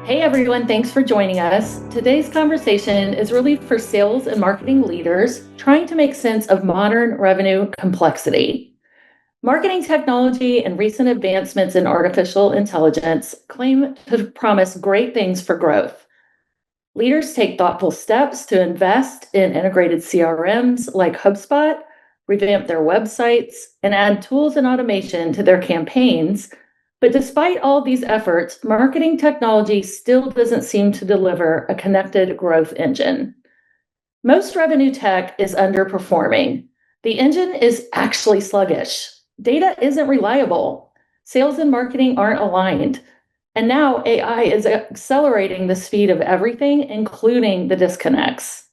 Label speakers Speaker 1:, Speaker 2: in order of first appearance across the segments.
Speaker 1: Hey everyone, thanks for joining us. Today's conversation is really for sales and marketing leaders trying to make sense of modern revenue complexity. Marketing technology and recent advancements in artificial intelligence claim to promise great things for growth. Leaders take thoughtful steps to invest in integrated CRMs like HubSpot, revamp their websites, and add tools and automation to their campaigns. But despite all these efforts, marketing technology still doesn't seem to deliver a connected growth engine. Most revenue tech is underperforming. The engine is actually sluggish. Data isn't reliable. Sales and marketing aren't aligned. And now AI is accelerating the speed of everything, including the disconnects.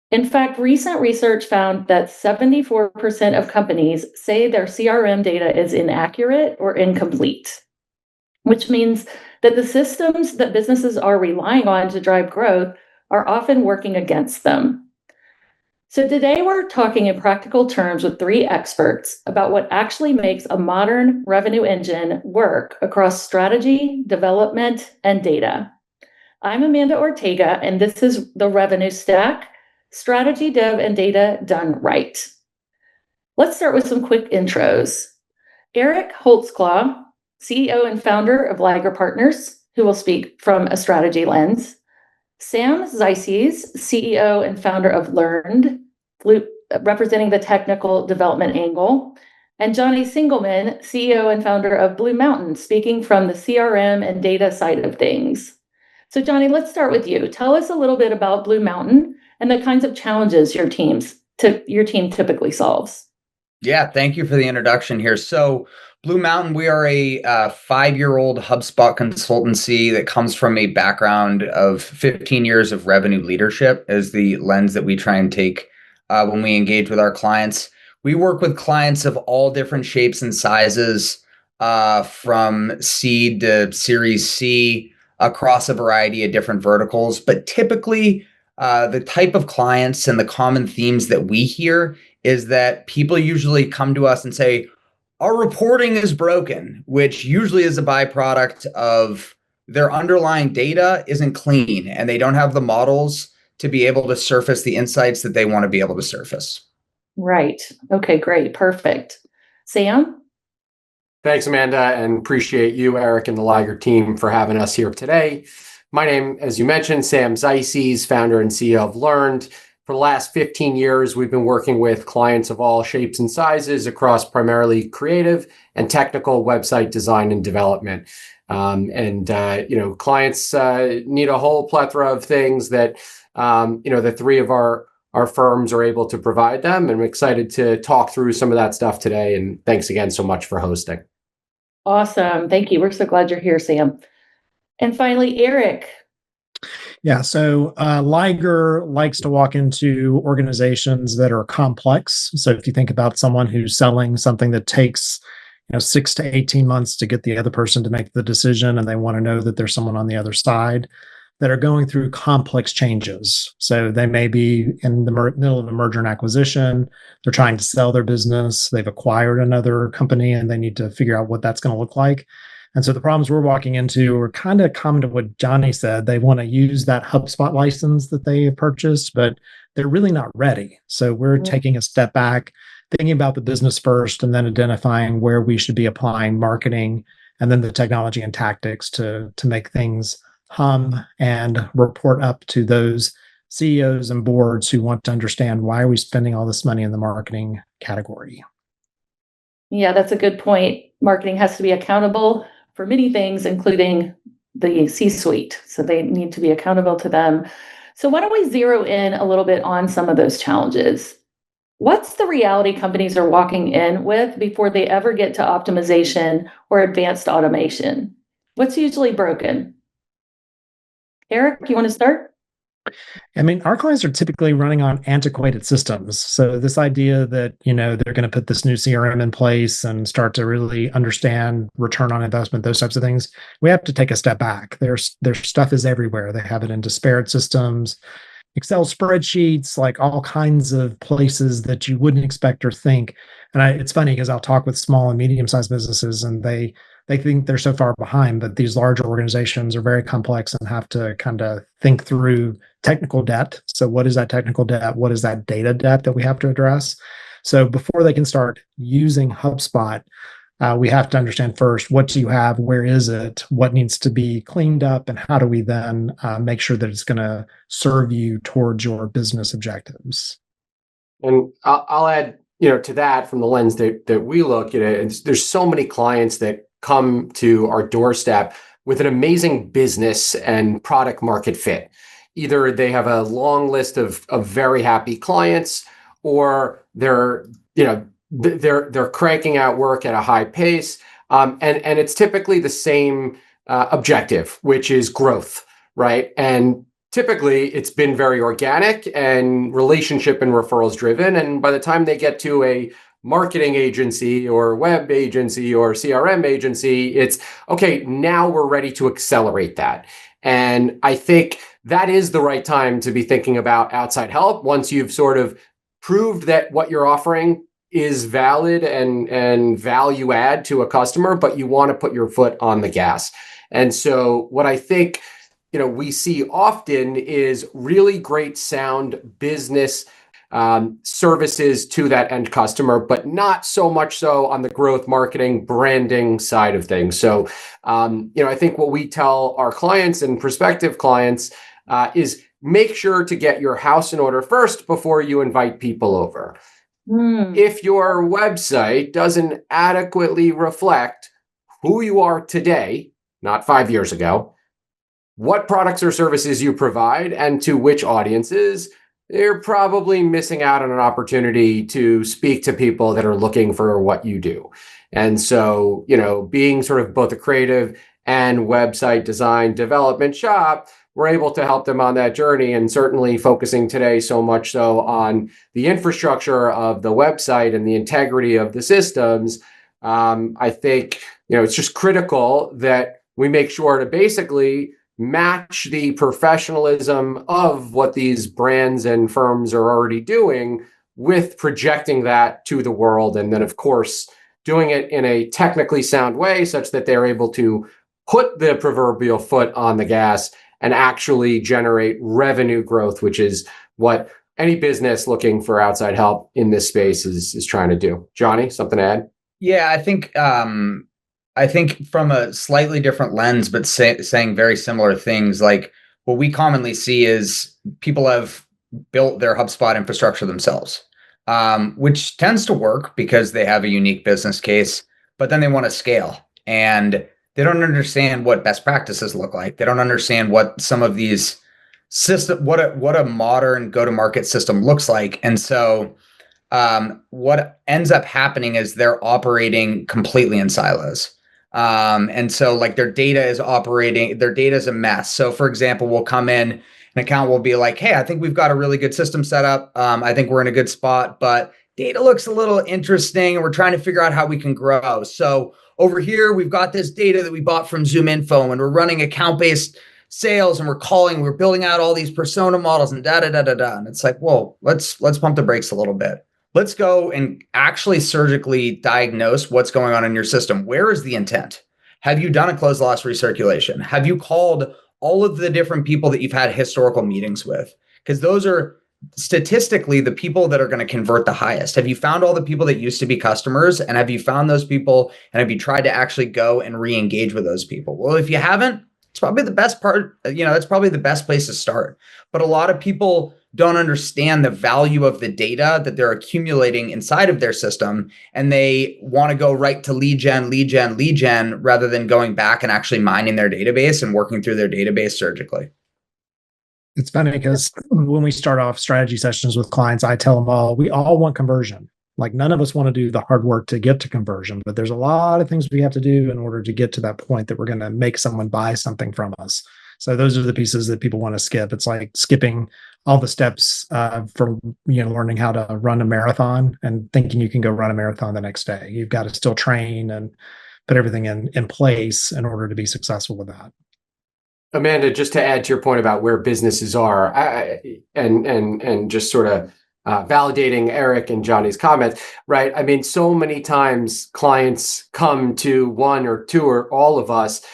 Speaker 1: In fact, recent research found that 74% of companies say their CRM data is inaccurate or incomplete, which means that the systems that businesses are relying on to drive growth are often working against them. So today we're talking in practical terms with three experts about what actually makes a modern revenue engine work across strategy, development, and data. I'm Amanda Ortega, and this is the Revenue Stack, Strategy, Dev, and Data Done Right. Let's start with some quick intros. Eric Holtzclaw, CEO and founder of Liger Partners, who will speak from a strategy lens. Sam Zeises, CEO and founder of LRND, representing the technical development angle. And Johnny Singleman, CEO and founder of Blu Mountain, speaking from the CRM and data side of things. So Johnny, let's start with you. Tell us a little bit about Blu Mountain and the kinds of challenges your team typically solves.
Speaker 2: Yeah, thank you for the introduction here. So Blu Mountain, we are a 5-year-old HubSpot consultancy that comes from a background of 15 years of revenue leadership as the lens that we try and take when we engage with our clients. We work with clients of all different shapes and sizes, from seed to Series C, across a variety of different verticals. But typically, the type of clients and the common themes that we hear is that people usually come to us and say, our reporting is broken, which usually is a byproduct of their underlying data isn't clean and they don't have the models to be able to surface the insights that they want to be able to surface.
Speaker 1: Right. Okay, great. Perfect. Sam?
Speaker 3: Thanks, Amanda, and appreciate you, Eric, and the Liger team for having us here today. My name, as you mentioned, Sam Zeises, founder and CEO of LRND. For the last 15 years, we've been working with clients of all shapes and sizes across primarily creative and technical website design and development. Clients need a whole plethora of things that, the three of our firms are able to provide them. And I'm excited to talk through some of that stuff today. And thanks again so much for hosting.
Speaker 1: Awesome. Thank you. We're so glad you're here, Sam. And finally, Eric.
Speaker 4: Yeah, so Liger likes to walk into organizations that are complex. So if you think about someone who's selling something that takes 6 to 18 months to get the other person to make the decision, and they want to know that there's someone on the other side that are going through complex changes. So they may be in the middle of a merger and acquisition. They're trying to sell their business. They've acquired another company, and they need to figure out what that's going to look like. And so the problems we're walking into are kind of common to what Johnny said. They want to use that HubSpot license that they have purchased, but they're really not ready. So we're taking a step back, thinking about the business first, and then identifying where we should be applying marketing and then the technology and tactics to make things hum and report up to those CEOs and boards who want to understand, why are we spending all this money in the marketing category?
Speaker 1: Yeah, that's a good point. Marketing has to be accountable for many things, including the C-suite. So they need to be accountable to them. So why don't we zero in a little bit on some of those challenges? What's the reality companies are walking in with before they ever get to optimization or advanced automation? What's usually broken? Eric, you want to start?
Speaker 4: I mean, our clients are typically running on antiquated systems. So this idea that, they're going to put this new CRM in place and start to really understand return on investment, those types of things, we have to take a step back. Their stuff is everywhere. They have it in disparate systems, Excel spreadsheets, like all kinds of places that you wouldn't expect or think. And it's funny because I'll talk with small and medium-sized businesses, and they they think they're so far behind, but these larger organizations are very complex and have to kind of think through technical debt. So what is that technical debt? What is that data debt that we have to address? So before they can start using HubSpot, we have to understand first, what do you have? Where is it? What needs to be cleaned up? And how do we then make sure that it's going to serve you towards your business objectives?
Speaker 3: And I'll add, to that from the lens that we look at it. There's so many clients that come to our doorstep with an amazing business and product market fit. Either they have a long list of very happy clients, or they're cranking out work at a high pace, and it's typically the same objective, which is growth, right? And typically it's been very organic and relationship and referrals driven. And by the time they get to a marketing agency or web agency or CRM agency, it's okay, now we're ready to accelerate that. And I think that is the right time to be thinking about outside help once you've sort of proved that what you're offering is valid and value add to a customer, but you want to put your foot on the gas. And so what I think we see often is really great sound business services to that end customer, but not so much so on the growth, marketing, branding side of things. So, I think what we tell our clients and prospective clients is make sure to get your house in order first before you invite people over. If your website doesn't adequately reflect who you are today, not 5 years ago, what products or services you provide, and to which audiences, you're probably missing out on an opportunity to speak to people that are looking for what you do. And so, being sort of both a creative and website design development shop, we're able to help them on that journey, and certainly focusing today so much so on the infrastructure of the website and the integrity of the systems. I think, it's just critical that we make sure to basically match the professionalism of what these brands and firms are already doing with projecting that to the world. And then, of course, doing it in a technically sound way such that they're able to put the proverbial foot on the gas and actually generate revenue growth, which is what any business looking for outside help in this space is trying to do. Johnny, something to add?
Speaker 2: Yeah, I think from a slightly different lens, but saying very similar things, like what we commonly see is people have built their HubSpot infrastructure themselves, which tends to work because they have a unique business case, but then they want to scale and they don't understand what best practices look like. They don't understand what some of these what a modern go-to-market system looks like. And so what ends up happening is they're operating completely in silos. And so like their data is a mess. So for example, we'll come in, an account will be like, hey, I think we've got a really good system set up. I think we're in a good spot, but data looks a little interesting and we're trying to figure out how we can grow. So over here, we've got this data that we bought from ZoomInfo and we're running account-based sales and we're building out all these persona models and da-da-da-da-da. And it's like, whoa, let's pump the brakes a little bit. Let's go and actually surgically diagnose what's going on in your system. Where is the intent? Have you done a close loss recirculation? Have you called all of the different people that you've had historical meetings with? Because those are statistically the people that are going to convert the highest. Have you found all the people that used to be customers? And have you found those people? And have you tried to actually go and re-engage with those people? Well, if you haven't, it's probably the best part. That's probably the best place to start. But a lot of people don't understand the value of the data that they're accumulating inside of their system. And they want to go right to lead gen, rather than going back and actually mining their database and working through their database surgically.
Speaker 4: It's funny because when we start off strategy sessions with clients, I tell them all, we all want conversion. Like none of us want to do the hard work to get to conversion, but there's a lot of things we have to do in order to get to that point that we're going to make someone buy something from us. So those are the pieces that people want to skip. It's like skipping all the steps for learning how to run a marathon and thinking you can go run a marathon the next day. You've got to still train and put everything in place in order to be successful with that.
Speaker 3: Amanda, just to add to your point about where businesses are, and just sort of validating Eric and Johnny's comments, right? I mean, so many times clients come to one or two or all of us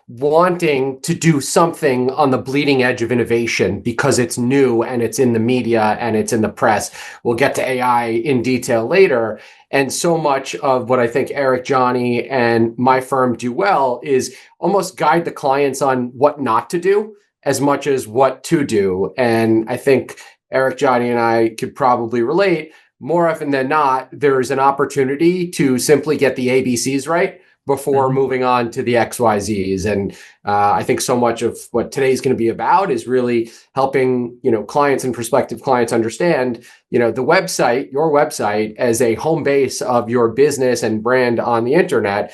Speaker 3: wanting to do something on the bleeding edge of innovation because it's new and it's in the media and it's in the press. We'll get to AI in detail later. And so much of what I think Eric, Johnny, and my firm do well is almost guide the clients on what not to do as much as what to do. And I think Eric, Johnny, and I could probably relate. More often than not, there's an opportunity to simply get the ABCs right before moving on to the XYZs. And I think so much of what today's going to be about is really helping, clients and prospective clients understand, the website, your website, as a home base of your business and brand on the internet,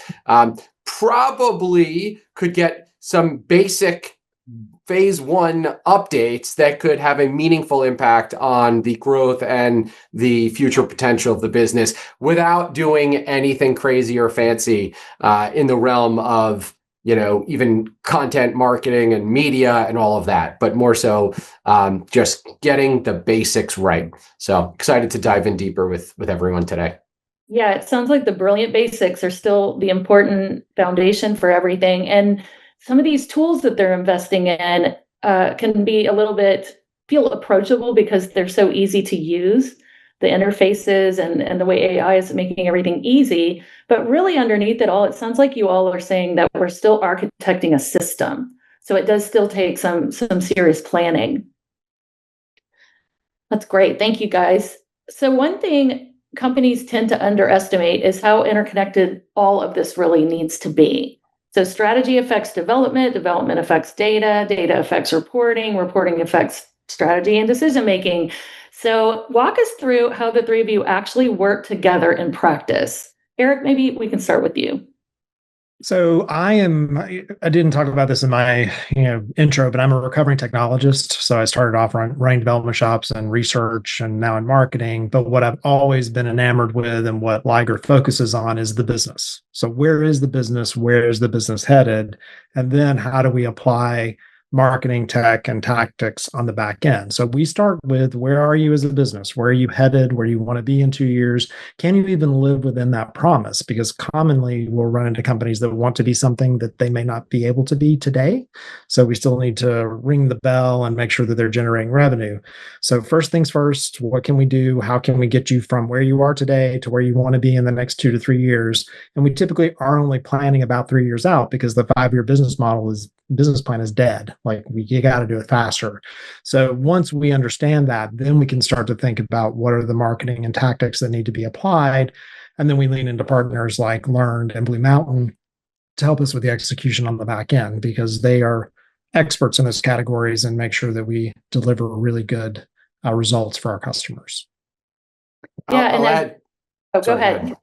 Speaker 3: probably could get some basic phase one updates that could have a meaningful impact on the growth and the future potential of the business without doing anything crazy or fancy in the realm of, even content marketing and media and all of that, but more so just getting the basics right. So excited to dive in deeper with everyone today.
Speaker 1: Yeah, it sounds like the brilliant basics are still the important foundation for everything. And some of these tools that they're investing in can be a little bit feel approachable because they're so easy to use, the interfaces and the way AI is making everything easy. But really underneath it all, it sounds like you all are saying that we're still architecting a system. So it does still take some serious planning. That's great. Thank you, guys. So one thing companies tend to underestimate is how interconnected all of this really needs to be. So strategy affects development, development affects data, data affects reporting, reporting affects strategy and decision making. So walk us through how the three of you actually work together in practice. Eric, maybe we can start with you.
Speaker 4: So I didn't talk about this in my intro, but I'm a recovering technologist. So I started off running development shops and research and now in marketing. But what I've always been enamored with and what Liger focuses on is the business. So where is the business? Where is the business headed? And then how do we apply marketing tech and tactics on the back end? So we start with, where are you as a business? Where are you headed? Where do you want to be in 2 years? Can you even live within that promise? Because commonly we'll run into companies that want to be something that they may not be able to be today. So we still need to ring the bell and make sure that they're generating revenue. So first things first, what can we do? How can we get you from where you are today to where you want to be in the next 2 to 3 years? And we typically are only planning about 3 years out because the 5-year business plan is dead. Like, you got to do it faster. So once we understand that, then we can start to think about what are the marketing and tactics that need to be applied. And then we lean into partners like LRND and Blu Mountain to help us with the execution on the back end, because they are experts in those categories and make sure that we deliver really good results for our customers.
Speaker 1: Yeah, go ahead.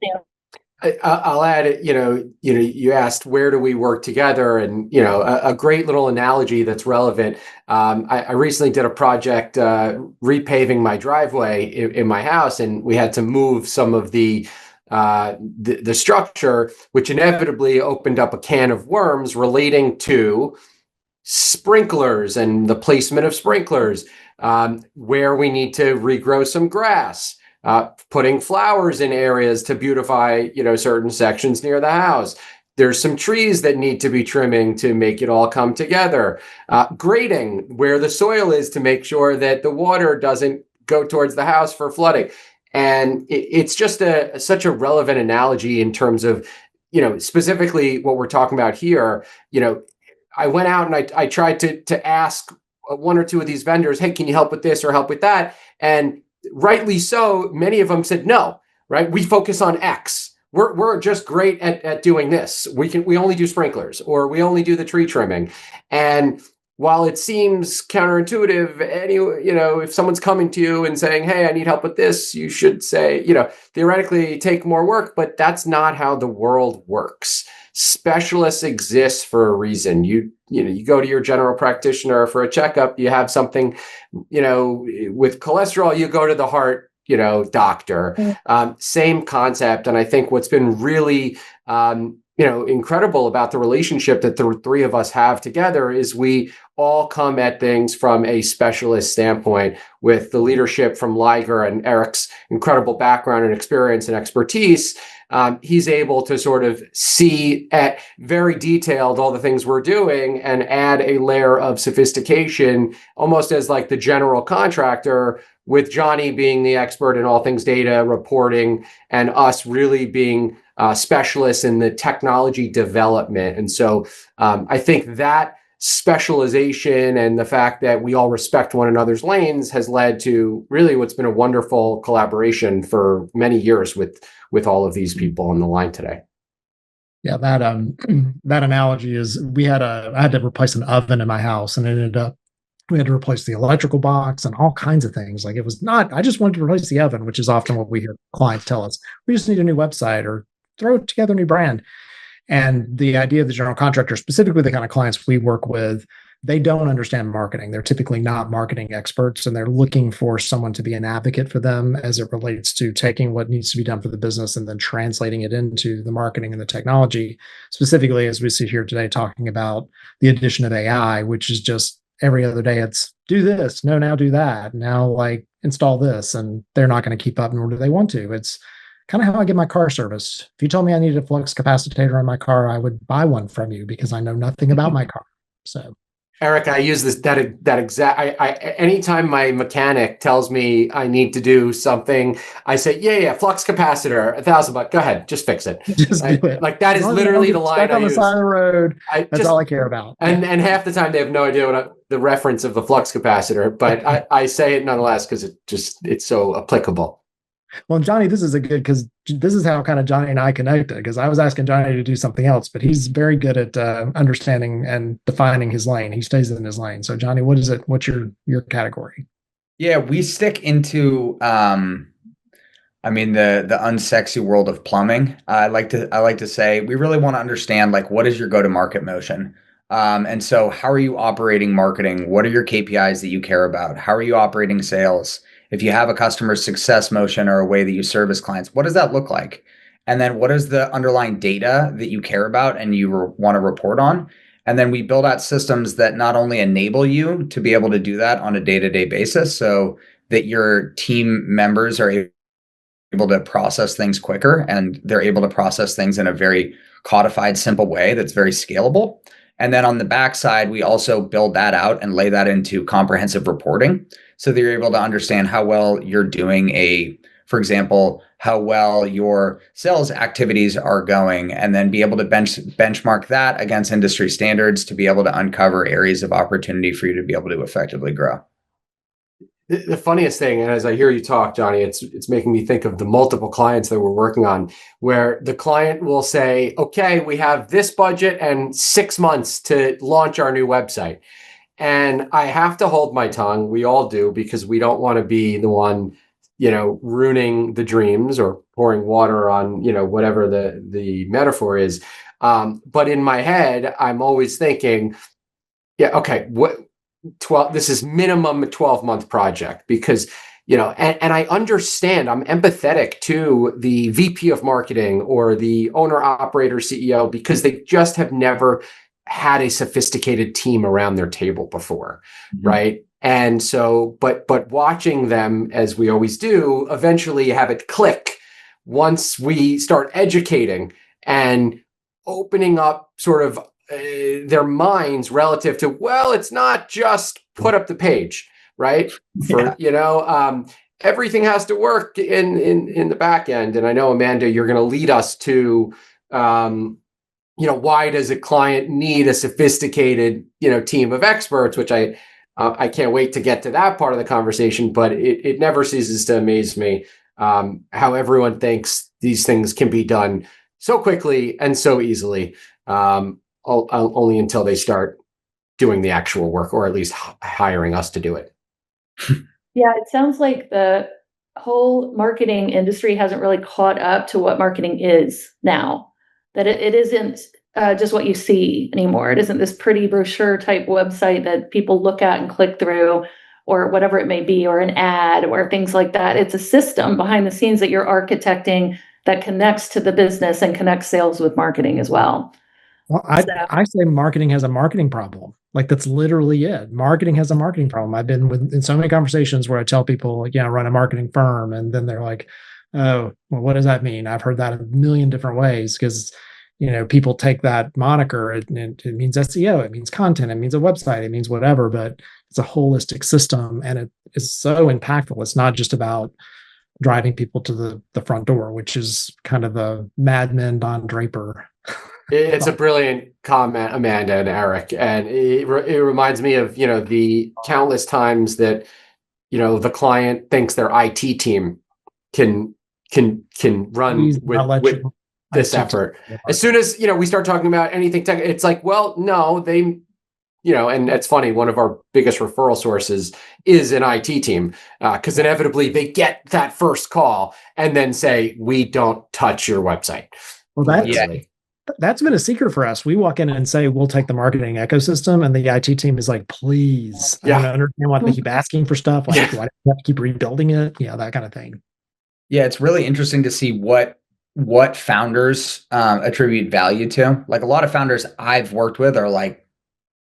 Speaker 3: I'll add, you asked where do we work together, and a great little analogy that's relevant. I recently did a project repaving my driveway in my house, and we had to move some of the structure, which inevitably opened up a can of worms relating to sprinklers and the placement of sprinklers, where we need to regrow some grass. Putting flowers in areas to beautify, certain sections near the house. There's some trees that need to be trimming to make it all come together. Grading where the soil is to make sure that the water doesn't go towards the house for flooding. And it's just such a relevant analogy in terms of, specifically what we're talking about here. I went out and I tried to ask one or two of these vendors, hey, can you help with this or help with that? And rightly so, many of them said no, right? We focus on X. We're just great at doing this. We only do sprinklers, or we only do the tree trimming. And while it seems counterintuitive, if someone's coming to you and saying, hey, I need help with this, you should say, theoretically take more work, but that's not how the world works. Specialists exist for a reason. You go to your general practitioner for a checkup, you have something, with cholesterol, you go to the heart, doctor. Same concept. And I think what's been really incredible about the relationship that the three of us have together is we all come at things from a specialist standpoint, with the leadership from Liger and Eric's incredible background and experience and expertise. He's able to sort of see at very detailed all the things we're doing and add a layer of sophistication, almost as like the general contractor, with Johnny being the expert in all things data reporting and us really being specialists in the technology development. And so I think that specialization and the fact that we all respect one another's lanes has led to really what's been a wonderful collaboration for many years with all of these people on the line today.
Speaker 4: Yeah, that that analogy is I had to replace an oven in my house, and it ended up we had to replace the electrical box and all kinds of things. Like, it was not, I just wanted to replace the oven, which is often what we hear clients tell us. We just need a new website or throw together a new brand. And the idea of the general contractor, specifically the kind of clients we work with, they don't understand marketing. They're typically not marketing experts, and they're looking for someone to be an advocate for them as it relates to taking what needs to be done for the business and then translating it into the marketing and the technology. Specifically, as we sit here today talking about the addition of AI, which is just every other day it's do this, no, now do that, now like install this, and they're not going to keep up, nor do they want to. It's kind of how I get my car serviced. If you told me I needed a flux capacitor in my car, I would buy one from you because I know nothing about my car. So,
Speaker 3: Eric, I use that exact. Anytime my mechanic tells me I need to do something, I say, yeah, flux capacitor, $1,000. Go ahead, just fix it.
Speaker 4: Just do it.
Speaker 3: Like that is literally the line I
Speaker 4: on the
Speaker 3: use.
Speaker 4: side of the road. That's all I care about.
Speaker 3: And half the time they have no idea the reference of the flux capacitor, but I say it nonetheless because it's so applicable.
Speaker 4: Well, Johnny, this is because this is how kind of Johnny and I connected, because I was asking Johnny to do something else, but he's very good at understanding and defining his lane. He stays in his lane. So, Johnny, what is it? What's your category?
Speaker 2: Yeah, we stick into the unsexy world of plumbing. I like to say we really want to understand, like, what is your go-to-market motion? And so how are you operating marketing? What are your KPIs that you care about? How are you operating sales? If you have a customer success motion or a way that you service clients, what does that look like? And then what is the underlying data that you care about and you want to report on? And then we build out systems that not only enable you to be able to do that on a day-to-day basis so that your team members are able to process things quicker and they're able to process things in a very codified, simple way that's very scalable. And then on the backside, we also build that out and lay that into comprehensive reporting so that you're able to understand how well you're doing for example, how well your sales activities are going, and then be able to benchmark that against industry standards to be able to uncover areas of opportunity for you to be able to effectively grow.
Speaker 3: The funniest thing, and as I hear you talk, Johnny, it's making me think of the multiple clients that we're working on, where the client will say, okay, we have this budget and 6 months to launch our new website. And I have to hold my tongue. We all do, because we don't want to be the one, ruining the dreams or pouring water on, whatever the metaphor is. But in my head, I'm always thinking, yeah, okay, this is minimum a 12-month project, because, and I understand, I'm empathetic to the VP of marketing or the owner, operator, CEO, because they just have never had a sophisticated team around their table before. Mm-hmm. Right. And so, but watching them, as we always do, eventually have it click once we start educating and opening up sort of their minds relative to, well, it's not just put up the page, right? Everything has to work in the back end. And I know, Amanda, you're going to lead us to, why does a client need a sophisticated, team of experts, which I can't wait to get to that part of the conversation, but it never ceases to amaze me how everyone thinks these things can be done so quickly and so easily. Only until they start doing the actual work, or at least hiring us to do it.
Speaker 1: Yeah, it sounds like the whole marketing industry hasn't really caught up to what marketing is now. That it isn't just what you see anymore. It isn't this pretty brochure type website that people look at and click through, or whatever it may be, or an ad or things like that. It's a system behind the scenes that you're architecting that connects to the business and connects sales with marketing as well.
Speaker 4: Well, I say marketing has a marketing problem. Like that's literally it. Marketing has a marketing problem. I've been in so many conversations where I tell people, like, yeah, I run a marketing firm, and then they're like, "Oh, well, what does that mean?" I've heard that a million different ways because, people take that moniker. It means SEO, it means content, it means a website, it means whatever. But it's a holistic system, and it is so impactful. It's not just about driving people to the front door, which is kind of a Mad Men Don Draper.
Speaker 3: It's a brilliant comment, Amanda and Eric, and it reminds me of the countless times that the client thinks their IT team can run with this effort. As soon as we start talking about anything tech, it's like, well, no, they and it's funny. One of our biggest referral sources is an IT team because inevitably they get that first call and then say, "We don't touch your website."
Speaker 4: Well, that's been a secret for us. We walk in and say, we'll take the marketing ecosystem, and the IT team is like, please. I don't understand why they keep asking for stuff. Like, why do we have to keep rebuilding it? That kind of thing.
Speaker 2: Yeah, it's really interesting to see what founders attribute value to. Like a lot of founders I've worked with are like,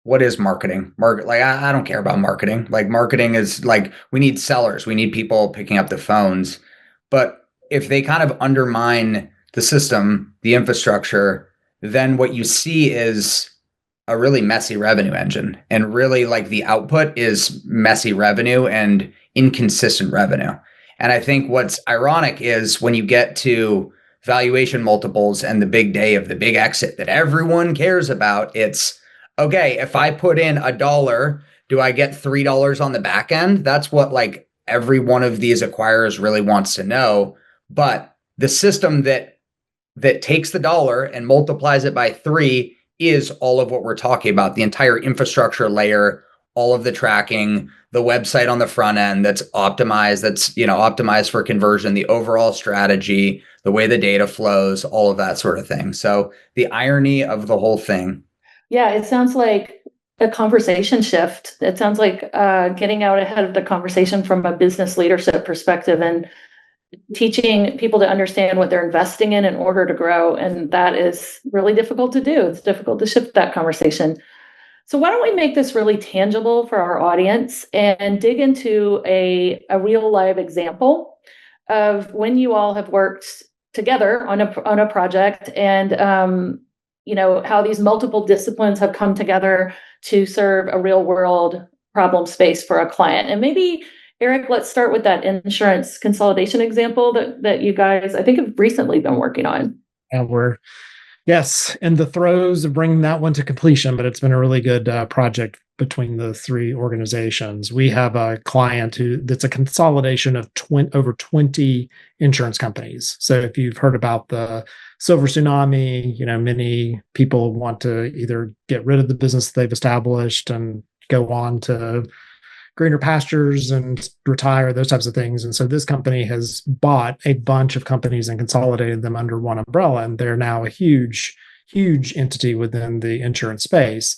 Speaker 2: what is marketing? Like, I don't care about marketing. Like marketing is like, we need sellers. We need people picking up the phones. But if they kind of undermine the system, the infrastructure, then what you see is a really messy revenue engine. And really like the output is messy revenue and inconsistent revenue. And I think what's ironic is when you get to valuation multiples and the big day of the big exit that everyone cares about, it's, okay, if I put in $1, do I get $3 on the back end? That's what like every one of these acquirers really wants to know. But the system that takes the dollar and multiplies it by 3 is all of what we're talking about. The entire infrastructure layer, all of the tracking, the website on the front end that's optimized, optimized for conversion, the overall strategy, the way the data flows, all of that sort of thing. So the irony of the whole thing.
Speaker 1: Yeah, it sounds like a conversation shift. It sounds like getting out ahead of the conversation from a business leadership perspective and teaching people to understand what they're investing in order to grow. And that is really difficult to do. It's difficult to shift that conversation. So why don't we make this really tangible for our audience and dig into a real live example of when you all have worked together on a project and how these multiple disciplines have come together to serve a real world problem space for a client. And maybe, Eric, let's start with that insurance consolidation example that you guys, I think, have recently been working on.
Speaker 4: And we're, in the throes of bringing that one to completion, but it's been a really good project between the 3 organizations. We have a client that's a consolidation of over 20 insurance companies. So if you've heard about the silver tsunami, many people want to either get rid of the business they've established and go on to greener pastures and retire, those types of things. And so this company has bought a bunch of companies and consolidated them under one umbrella, and they're now a huge, huge entity within the insurance space.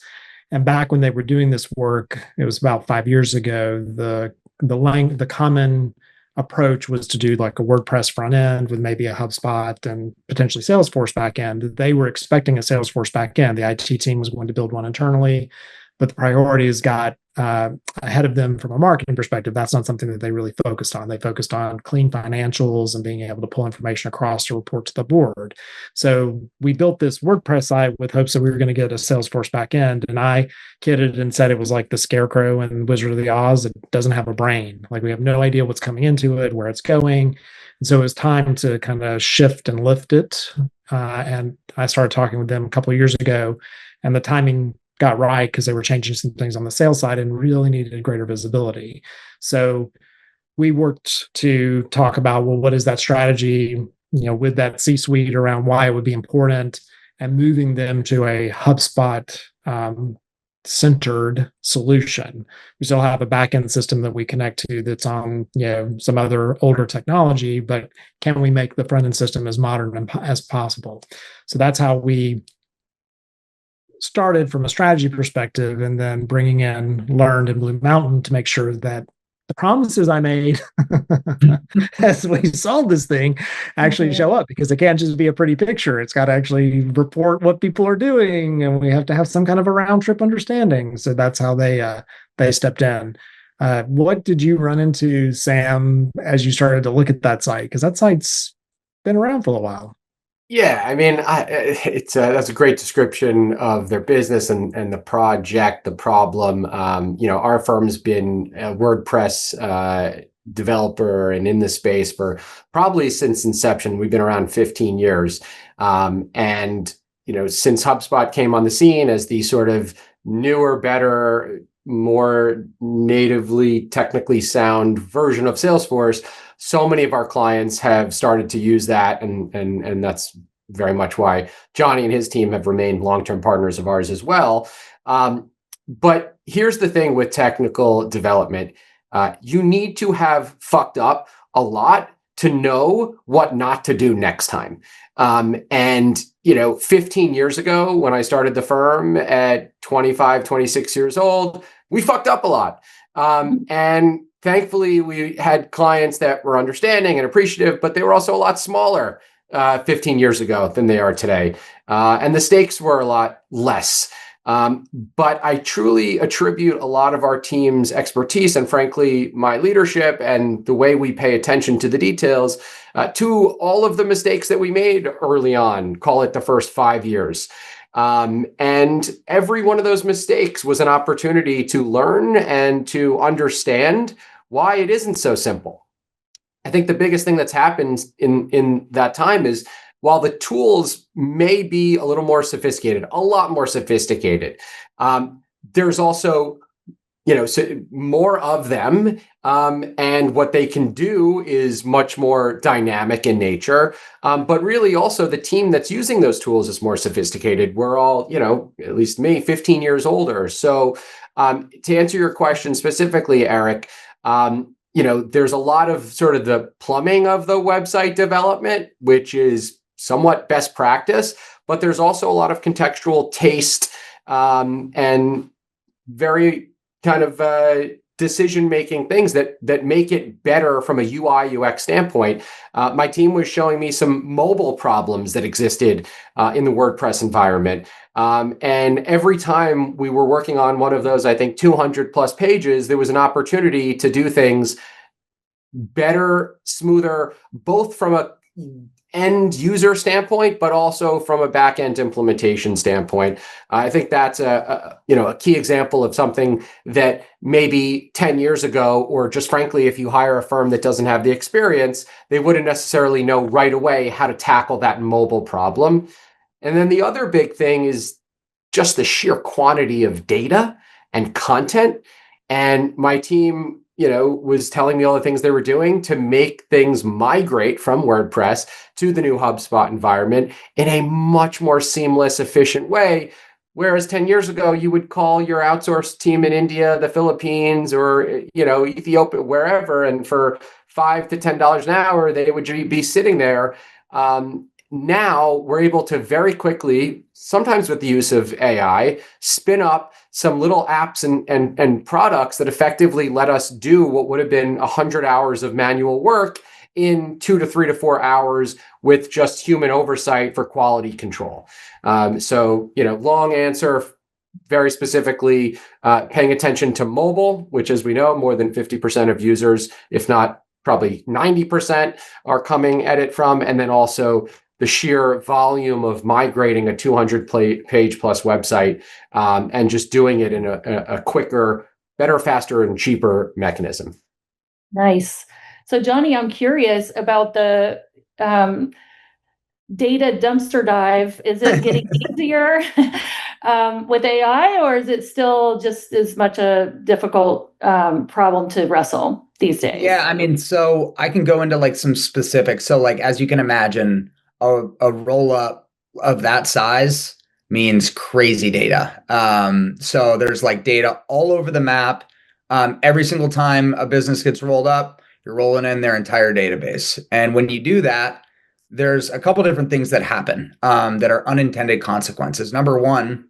Speaker 4: And back when they were doing this work, it was about 5 years ago, the common approach was to do like a WordPress front end with maybe a HubSpot and potentially Salesforce back end. They were expecting a Salesforce back end. The IT team was going to build one internally, but the priorities got ahead of them from a marketing perspective. That's not something that they really focused on. They focused on clean financials and being able to pull information across to report to the board. So we built this WordPress site with hopes that we were going to get a Salesforce backend. And I kidded and said it was like the Scarecrow and Wizard of the Oz. It doesn't have a brain. Like we have no idea what's coming into it, where it's going. And so it was time to kind of shift and lift it. And I started talking with them a couple of years ago, and the timing got right because they were changing some things on the sales side and really needed greater visibility. So we worked to talk about, well, what is that strategy, with that C-suite around why it would be important, and moving them to a HubSpot centered solution. We still have a backend system that we connect to that's on some other older technology, but can we make the front end system as modern as possible? So that's how we started from a strategy perspective, and then bringing in LRND and Blu Mountain to make sure that the promises I made as we solve this thing actually show up, because it can't just be a pretty picture. It's got to actually report what people are doing, and we have to have some kind of a round trip understanding. So that's how they stepped in. What did you run into, Sam, as you started to look at that site? Because that site's been around for a while.
Speaker 3: Yeah, I mean, that's a great description of their business and the project, the problem. Our firm's been a WordPress developer and in the space for probably since inception. We've been around 15 years, and since HubSpot came on the scene as the sort of newer, better, more natively technically sound version of Salesforce, so many of our clients have started to use that, and that's very much why Johnny and his team have remained long-term partners of ours as well. But here's the thing with technical development. You need to have fucked up a lot to know what not to do next time. And 15 years ago, when I started the firm at 25, 26 years old, we fucked up a lot. And thankfully, we had clients that were understanding and appreciative, but they were also a lot smaller 15 years ago than they are today. And the stakes were a lot less. But I truly attribute a lot of our team's expertise and, frankly, my leadership and the way we pay attention to the details to all of the mistakes that we made early on, call it the first 5 years. And every one of those mistakes was an opportunity to learn and to understand why it isn't so simple. I think the biggest thing that's happened in that time is, while the tools may be a little more sophisticated, a lot more sophisticated, there's also more of them, and what they can do is much more dynamic in nature. But really, also the team that's using those tools is more sophisticated. We're all, at least me, 15 years older. So, to answer your question specifically, Eric, there's a lot of sort of the plumbing of the website development, which is somewhat best practice, but there's also a lot of contextual taste and very kind of decision-making things that make it better from a UI UX standpoint. My team was showing me some mobile problems that existed in the WordPress environment. And every time we were working on one of those, I think 200 plus pages, there was an opportunity to do things better, smoother, both from a end user standpoint, but also from a back end implementation standpoint. I think that's a key example of something that maybe 10 years ago, or just frankly, if you hire a firm that doesn't have the experience, they wouldn't necessarily know right away how to tackle that mobile problem. And then the other big thing is just the sheer quantity of data and content. And my team was telling me all the things they were doing to make things migrate from WordPress to the new HubSpot environment in a much more seamless, efficient way. Whereas 10 years ago, you would call your outsourced team in India, the Philippines, or Ethiopia, wherever, and for $5 to $10 an hour, they would be sitting there. Now we're able to very quickly, sometimes with the use of AI, spin up some little apps and products that effectively let us do what would have been 100 hours of manual work in 2 to 3 to 4 hours with just human oversight for quality control. So, long answer, very specifically paying attention to mobile, which, as we know, more than 50% of users, if not probably 90%, are coming at it from, and then also the sheer volume of migrating a 200 page plus website and just doing it in a quicker, better, faster, and cheaper mechanism.
Speaker 1: Nice. So, Johnny, I'm curious about the data dumpster dive. Is it getting easier with AI, or is it still just as much a difficult problem to wrestle these days?
Speaker 2: Yeah, I mean, so I can go into like some specifics. So, like, as you can imagine, a roll up of that size means crazy data. So there's like data all over the map. Every single time a business gets rolled up, you're rolling in their entire database. And when you do that, there's a couple different things that happen that are unintended consequences. Number one,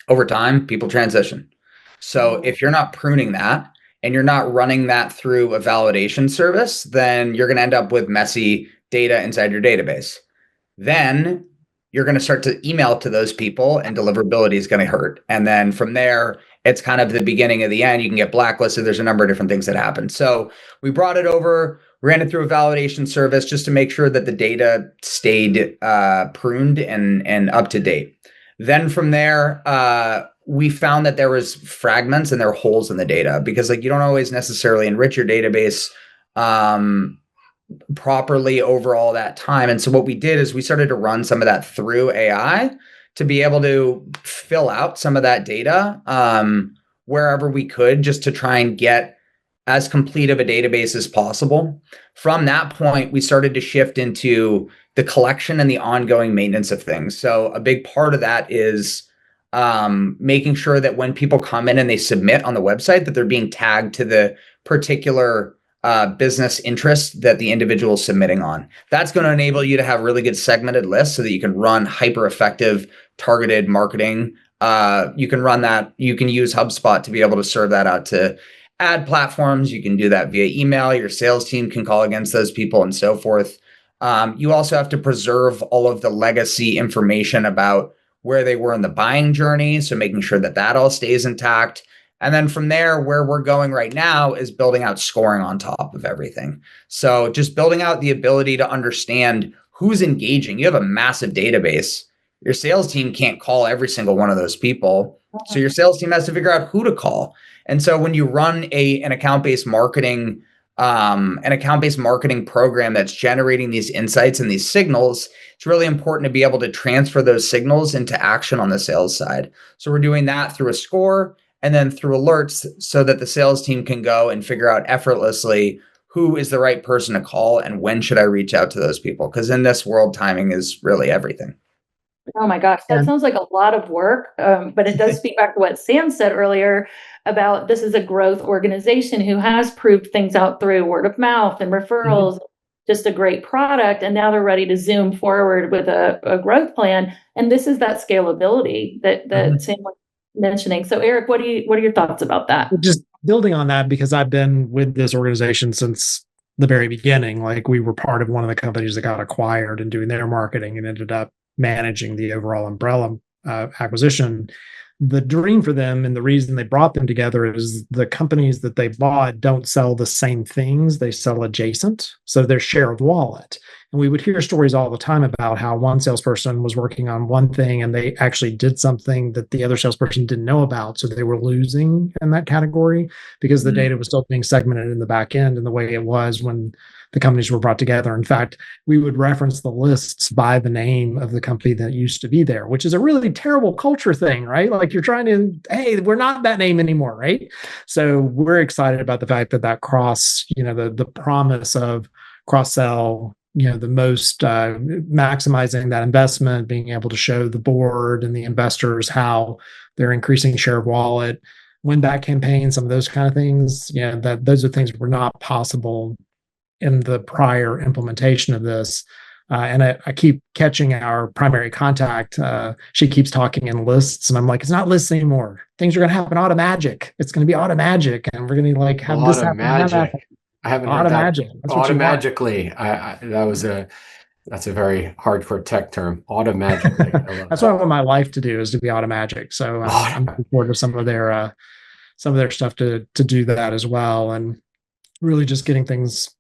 Speaker 2: over time, people transition. So if you're not pruning that, and you're not running that through a validation service, then you're going to end up with messy data inside your database. Then you're going to start to email to those people, and deliverability is going to hurt. And then from there, it's kind of the beginning of the end. You can get blacklisted. There's a number of different things that happen. So we brought it over, ran it through a validation service just to make sure that the data stayed pruned and up to date. Then from there, we found that there was fragments and there were holes in the data, because like you don't always necessarily enrich your database properly over all that time. And so what we did is we started to run some of that through AI to be able to fill out some of that data wherever we could, just to try and get as complete of a database as possible. From that point, we started to shift into the collection and the ongoing maintenance of things. So a big part of that is making sure that when people come in and they submit on the website, that they're being tagged to the particular business interest that the individual is submitting on. That's going to enable you to have really good segmented lists so that you can run hyper effective targeted marketing. You can run that. You can use HubSpot to be able to serve that out to ad platforms. You can do that via email. Your sales team can call against those people and so forth. You also have to preserve all of the legacy information about where they were in the buying journey. So making sure that that all stays intact. And then from there, where we're going right now is building out scoring on top of everything. So just building out the ability to understand who's engaging. You have a massive database. Your sales team can't call every single one of those people. So your sales team has to figure out who to call. And so when you run an account-based marketing program that's generating these insights and these signals, it's really important to be able to transfer those signals into action on the sales side. So we're doing that through a score and then through alerts so that the sales team can go and figure out effortlessly who is the right person to call and when should I reach out to those people. Because in this world, timing is really everything.
Speaker 1: Oh my gosh, that sounds like a lot of work, but it does speak back to what Sam said earlier about this is a growth organization who has proved things out through word of mouth and referrals, just a great product, and now they're ready to zoom forward with a growth plan. And this is that scalability that Sam was mentioning. So Eric, what are your thoughts about that?
Speaker 4: Just building on that, because I've been with this organization since the very beginning. Like, we were part of one of the companies that got acquired and doing their marketing and ended up managing the overall umbrella acquisition. The dream for them and the reason they brought them together is the companies that they bought don't sell the same things, they sell adjacent. So their share of wallet. And we would hear stories all the time about how one salesperson was working on one thing and they actually did something that the other salesperson didn't know about. So they were losing in that category because the data was still being segmented in the back end in the way it was when the companies were brought together. In fact, we would reference the lists by the name of the company that used to be there, which is a really terrible culture thing, right? Like, you're trying to, hey, we're not that name anymore, right? So we're excited about the fact that cross, the promise of cross-sell, the most maximizing that investment, being able to show the board and the investors how they're increasing share of wallet, win-back campaigns, some of those kind of things. That those are things that were not possible in the prior implementation of this. And I keep catching our primary contact. She keeps talking in lists, and I'm like, it's not lists anymore. Things are going to happen automagic. It's going to be automagic, and we're going to have this happen.
Speaker 3: I haven't heard that. Automagically. That's a very hardcore tech term. Automagically.
Speaker 4: That's what I want my life to do, is to be automagic. So I'm looking forward to some of their stuff to do that as well, and really just getting things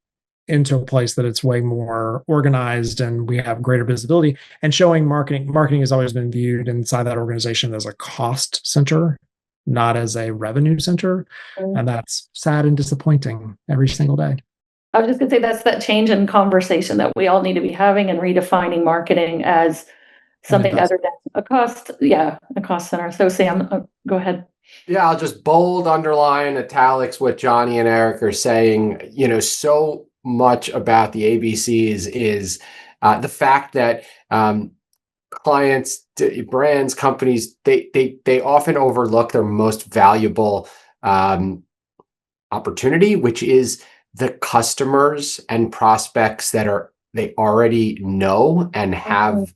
Speaker 4: into a place that it's way more organized and we have greater visibility, and showing marketing has always been viewed inside that organization as a cost center, not as a revenue center. And that's sad and disappointing every single day.
Speaker 1: I was just going to say, that's that change in conversation that we all need to be having, and redefining marketing as something other than a cost center. So Sam, go ahead.
Speaker 3: Yeah, I'll just bold, underline, italics what Johnny and Eric are saying. So much about the ABCs is the fact that clients, brands, companies, they often overlook their most valuable opportunity, which is the customers and prospects that they already know and have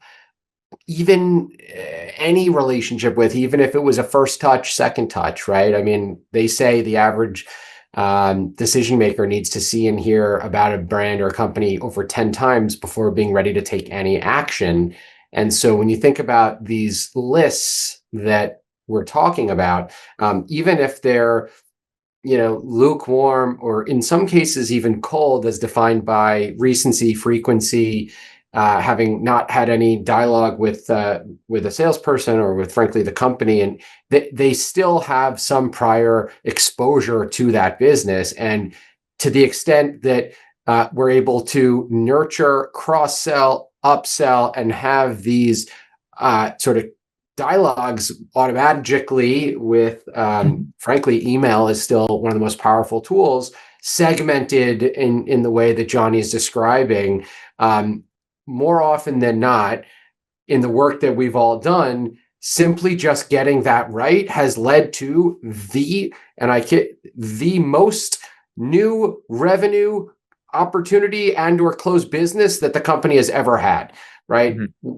Speaker 3: even any relationship with, even if it was a first touch, second touch, right? I mean, they say the average decision maker needs to see and hear about a brand or a company over 10 times before being ready to take any action. And so when you think about these lists that we're talking about, even if they're lukewarm, or in some cases even cold, as defined by recency, frequency, having not had any dialogue with a salesperson or with, frankly, the company, and they still have some prior exposure to that business. And to the extent that we're able to nurture, cross-sell, upsell, and have these sort of dialogues automatically with, frankly, email is still one of the most powerful tools, segmented in the way that Johnny is describing. More often than not, in the work that we've all done, simply just getting that right has led to the most new revenue opportunity and or closed business that the company has ever had, right? Mm-hmm.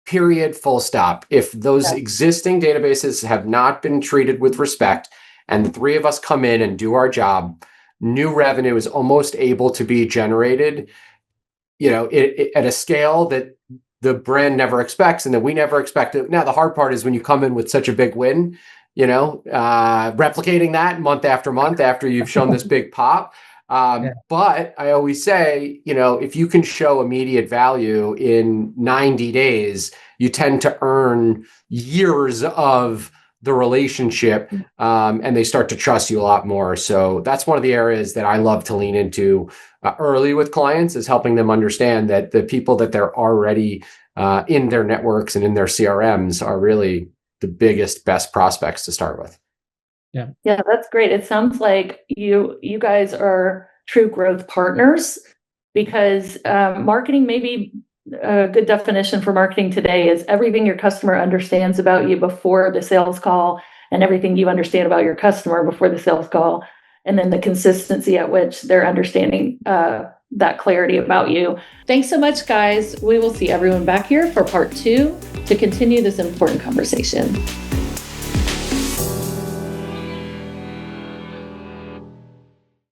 Speaker 3: Period, full stop. If those existing databases have not been treated with respect, and the three of us come in and do our job, new revenue is almost able to be generated at a scale that the brand never expects and that we never expected. Now, the hard part is when you come in with such a big win, replicating that month after month after you've shown this big pop. But I always say, if you can show immediate value in 90 days, you tend to earn years of the relationship, and they start to trust you a lot more. So that's one of the areas that I love to lean into early with clients, is helping them understand that the people that they're already in their networks and in their CRMs are really the biggest, best prospects to start with.
Speaker 1: Yeah, that's great. It sounds like you guys are true growth partners, because marketing, maybe a good definition for marketing today is everything your customer understands about you before the sales call, and everything you understand about your customer before the sales call, and then the consistency at which they're understanding that clarity about you. Thanks so much, guys. We will see everyone back here for part 2 to continue this important conversation.